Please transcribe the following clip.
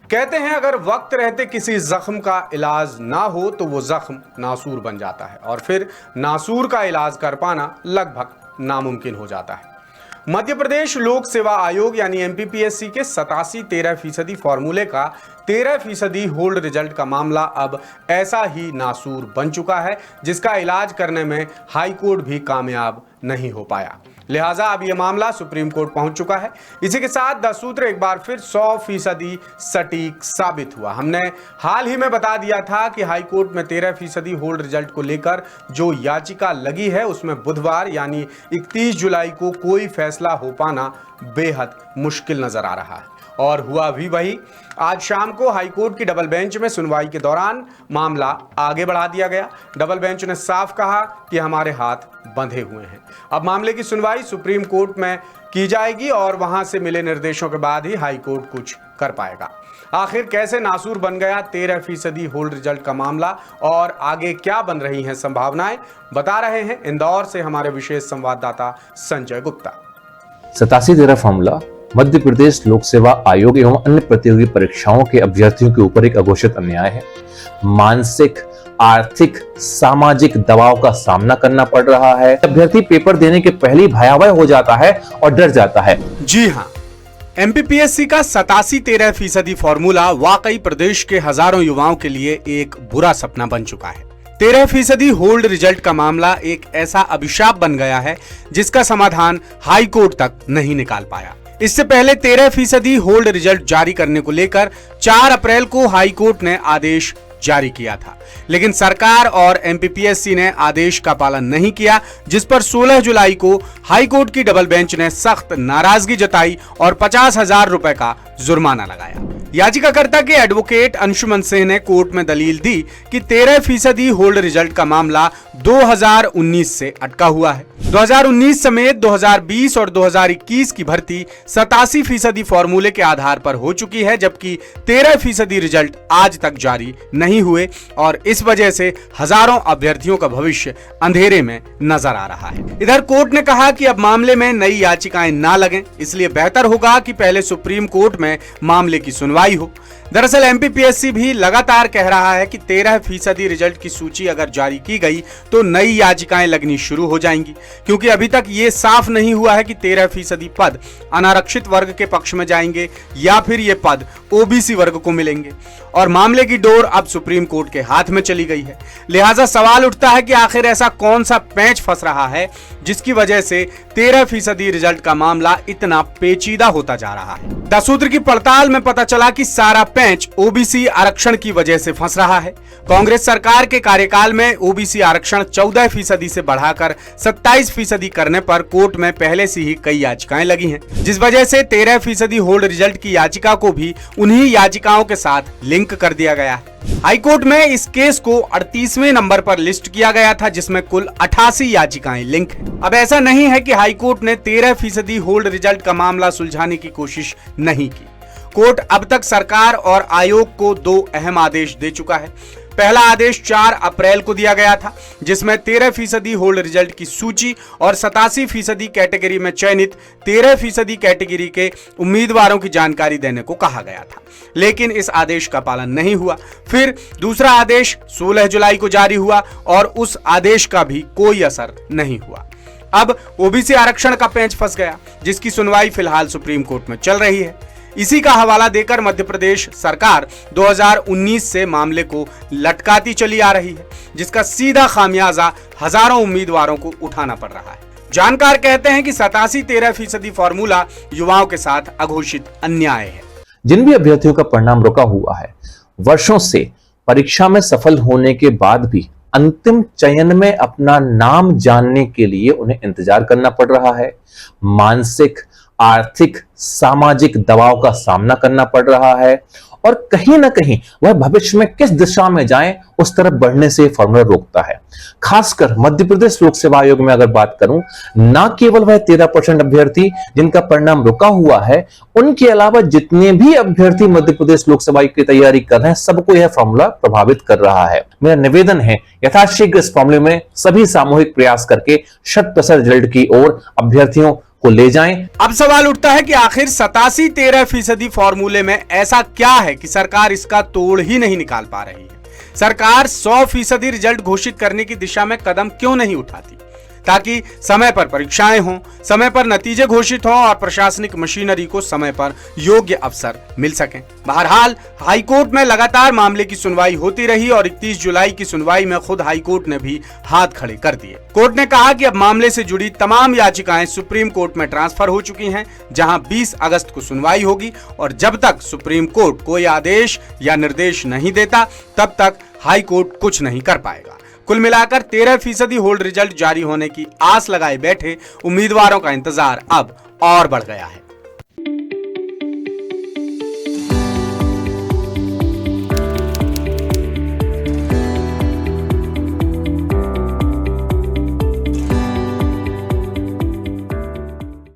कहते हैं अगर वक्त रहते किसी जख्म का इलाज ना हो तो वो जख्म नासूर बन जाता है और फिर नासूर का इलाज कर पाना लगभग नामुमकिन हो जाता है। मध्य प्रदेश लोक सेवा आयोग यानी एमपीपीएससी के 87-13% फॉर्मूले का 13% होल्ड रिजल्ट का मामला अब ऐसा ही नासूर बन चुका है जिसका इलाज करने में हाई कोर्ट भी कामयाब नहीं हो पाया। लिहाजा अब यह मामला सुप्रीम कोर्ट पहुंच चुका है। इसी के साथ द सूत्र एक बार फिर 100% सटीक साबित हुआ। हमने हाल ही में बता दिया था कि हाई कोर्ट में 13% होल्ड रिजल्ट को लेकर जो याचिका लगी है उसमें बुधवार यानी 31 जुलाई को कोई फैसला हो पाना बेहद मुश्किल नजर आ रहा है और हुआ भी वही। आज शाम को हाई कोर्ट की डबल बेंच में सुनवाई के दौरान मामला आगे बढ़ा दिया गया। डबल बेंच ने साफ कहा कि हमारे हाथ बंधे हुए हैं। अब मामले की सुनवाई सुप्रीम कोर्ट में की जाएगी और वहां से मिले निर्देशों के बाद ही हाई कोर्ट कुछ कर पाएगा। आखिर कैसे नासूर बन गया 13% होल्ड रिजल्ट का मामला और आगे क्या बन रही हैं संभावनाएं, बता रहे हैं इंदौर से हमारे विशेष संवाददाता संजय गुप्ता। 87-13 फॉर्मूला मध्य प्रदेश लोक सेवा आयोग एवं अन्य प्रतियोगी परीक्षाओं के अभ्यर्थियों के ऊपर एक अघोषित अन्याय है। मानसिक, आर्थिक, सामाजिक दबाव का सामना करना पड़ रहा है। अभ्यर्थी पेपर देने के पहले ही भयावह हो जाता है और डर जाता है। जी हां, एमपीपीएससी का 87-13% फॉर्मूला वाकई प्रदेश के हजारों युवाओं के लिए एक बुरा सपना बन चुका है। 13% होल्ड रिजल्ट का मामला एक ऐसा अभिशाप बन गया है जिसका समाधान हाई कोर्ट तक नहीं निकाल पाया। इससे पहले 13% होल्ड रिजल्ट जारी करने को लेकर 4 अप्रैल को हाई कोर्ट ने आदेश जारी किया था, लेकिन सरकार और एमपीपीएससी ने आदेश का पालन नहीं किया, जिस पर 16 जुलाई को हाई कोर्ट की डबल बेंच ने सख्त नाराजगी जताई और 50,000 रुपए का जुर्माना लगाया। याचिकाकर्ता के एडवोकेट अंशुमन सिंह ने कोर्ट में दलील दी कि 13% होल्ड रिजल्ट का मामला 2019 से अटका हुआ है। 2019 समेत 2020 और 2021 की भर्ती 87% फॉर्मूले के आधार पर हो चुकी है, जबकि 13% रिजल्ट आज तक जारी नहीं हुए और इस वजह से हजारों अभ्यर्थियों का भविष्य अंधेरे में नजर आ रहा है। इधर कोर्ट ने कहा कि अब मामले में नई याचिकाएं ना लगें, इसलिए बेहतर होगा कि पहले सुप्रीम कोर्ट में मामले की सुनवाई हो। दरअसल एमपीपीएससी भी लगातार कह रहा है कि 13% रिजल्ट की सूची अगर जारी की गई तो नई याचिकाएं लगनी शुरू हो जाएंगी, क्योंकि अभी तक ये साफ नहीं हुआ है कि 13% पद अनारक्षित वर्ग के पक्ष में जाएंगे या फिर ये पद ओबीसी वर्ग को मिलेंगे और मामले की डोर अब सुप्रीम कोर्ट के हाथ में चली गई है। लिहाजा सवाल उठता है कि आखिर ऐसा कौन सा पैंच फंस रहा है जिसकी वजह से 13% रिजल्ट का मामला इतना पेचीदा होता जा रहा है। द सूत्र की पड़ताल में पता चला कि सारा पैंच ओबीसी आरक्षण की वजह से फंस रहा है। कांग्रेस सरकार के कार्यकाल में ओबीसी आरक्षण 14% से बढ़ाकर 27% करने पर कोर्ट में पहले से ही कई याचिकाएं लगी हैं, जिस वजह से 13% होल्ड रिजल्ट की याचिका को भी उन्हीं याचिकाओं के साथ लिंक कर दिया गया है। हाई कोर्ट में इस केस को 38वें नंबर पर लिस्ट किया गया था, जिसमें कुल 88 याचिकाएं लिंक हैं। अब ऐसा नहीं है कि हाई कोर्ट ने 13% होल्ड रिजल्ट का मामला सुलझाने की कोशिश नहीं की। कोर्ट अब तक सरकार और आयोग को 2 अहम आदेश दे चुका है। पहला आदेश 4 अप्रैल को दिया गया था, जिसमें 13% होल्ड रिजल्ट की सूची और 87% कैटेगरी में चयनित 13% कैटेगरी के उम्मीदवारों की जानकारी देने को कहा गया था, लेकिन इस आदेश का पालन नहीं हुआ। फिर दूसरा आदेश 16 जुलाई को जारी हुआ और उस आदेश का भी कोई असर नहीं हुआ। अब ओबीसी आरक्षण का पेंच फंस गया, जिसकी सुनवाई फिलहाल सुप्रीम कोर्ट में चल रही है। इसी का हवाला देकर मध्य प्रदेश सरकार 2019 से मामले को लटकाती चली आ रही है, जिसका सीधा खामियाजा हजारों उम्मीदवारों को उठाना पड़ रहा है। जानकार कहते हैं कि 87-13% फॉर्मूला युवाओं के साथ अघोषित अन्याय है। जिन भी अभ्यर्थियों का परिणाम रुका हुआ है, वर्षों से परीक्षा में सफल होने के बाद भी अंतिम चयन में अपना नाम जानने के लिए उन्हें इंतजार करना पड़ रहा है। मानसिक, आर्थिक, सामाजिक दबाव का सामना करना पड़ रहा है और कहीं ना कहीं वह भविष्य में किस दिशा में जाएं उस तरफ बढ़ने से फॉर्मूला रोकता है। खासकर मध्य प्रदेश लोक सेवा आयोग में अगर बात करूं, ना केवल वह 13% अभ्यर्थी जिनका परिणाम रुका हुआ है, उनके अलावा जितने भी अभ्यर्थी मध्य प्रदेश लोक सेवा की तैयारी कर रहे हैं, सबको यह फॉर्मूला प्रभावित कर रहा है। मेरा निवेदन है यथाशीघ्र इस फॉर्मूले में सभी सामूहिक प्रयास करके 100% रिजल्ट की ओर अभ्यर्थियों को ले जाएं। अब सवाल उठता है कि आखिर 87-13% फॉर्मूले में ऐसा क्या है कि सरकार इसका तोड़ ही नहीं निकाल पा रही है। सरकार 100% रिजल्ट घोषित करने की दिशा में कदम क्यों नहीं उठाती, ताकि समय पर परीक्षाएं हों, समय पर नतीजे घोषित हों और प्रशासनिक मशीनरी को समय पर योग्य अवसर मिल सकें। बहरहाल हाईकोर्ट में लगातार मामले की सुनवाई होती रही और 31 जुलाई की सुनवाई में खुद हाईकोर्ट ने भी हाथ खड़े कर दिए। कोर्ट ने कहा कि अब मामले से जुड़ी तमाम याचिकाएं सुप्रीम कोर्ट में ट्रांसफर हो चुकी हैं, जहां 20 अगस्त को सुनवाई होगी और जब तक सुप्रीम कोर्ट कोई आदेश या निर्देश नहीं देता तब तक हाई कोर्ट कुछ नहीं कर पाएगा। कुल मिलाकर 13% होल्ड रिजल्ट जारी होने की आस लगाए बैठे उम्मीदवारों का इंतजार अब और बढ़ गया है।